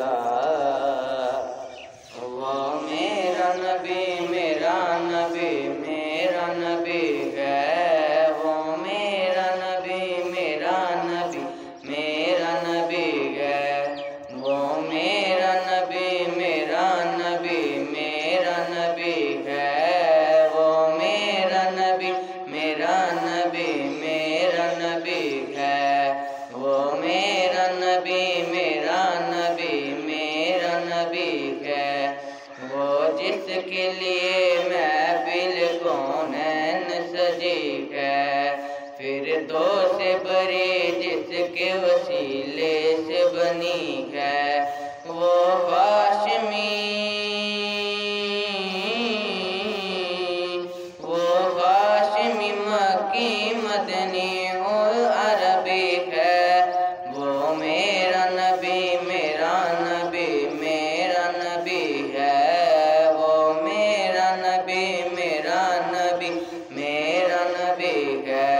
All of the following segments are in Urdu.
ذرا، وہ میرا نبی میرا نبی میرا نبی ہے، وہ میرا نبی میرا نبی میرا نبی ہے، وہ میرا نبی میرا نبی میرا نبی ہے، وہ میرا نبی میرا نبی میرا نبی ہے، وہ میرا نبی میرا نبی میرا نبی ہے، وہ جس کے لیے محفل کونین سجی ہے، فردوس بری جس کے وسیلے سے بنی ہے، وہ ہاشمی مکی مدنی اور عربی ہے، وہ میرا نبی میرا نبی میرا نبی ہے، وہ میرا نبی میرا نبی میرا نبی ہے،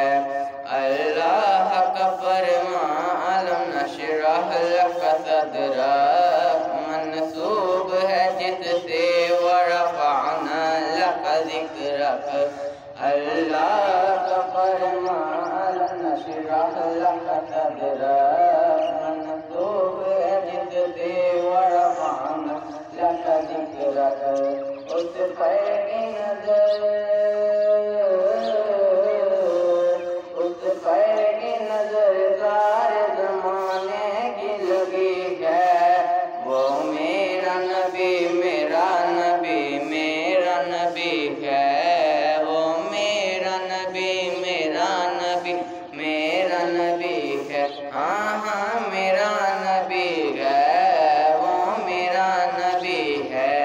اللہ کا فرمان علم نشرح لک صدرک منسوب ہے جس سے ورفعنا لک ذکرک، اللہ کا فرمان علم نشرح لک صدرک منسوب ہے جس سے ورفعنا لک ذکرک، اس پر کی نظر سارے زمانے کی لگی ہے، وہ میرا نبی میرا نبی میرا نبی ہے، وہ میرا نبی میرا نبی میرا نبی ہے، ہاں ہاں میرا نبی ہے، وہ میرا نبی ہے،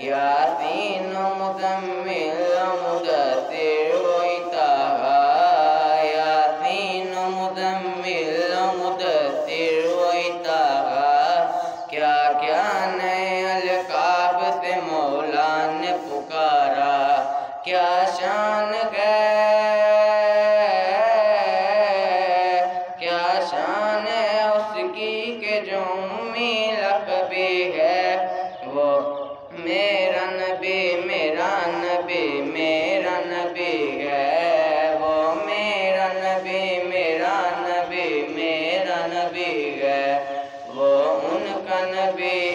یاسین و مزمل و مدثر و طٰہٰ، یاسین و مزمل و مدثر و طٰہٰ، کیا کیا نئے القاب سے مولا نے پکارا، کیا شان ہے کیا شان ہے اس کی کہ جو امی لقبی ہے، وہ میرا نبی میرا نبی میرا نبی ہے، وہ میرا نبی میرا نبی میرا نبی ہے، وہ ان کا نبی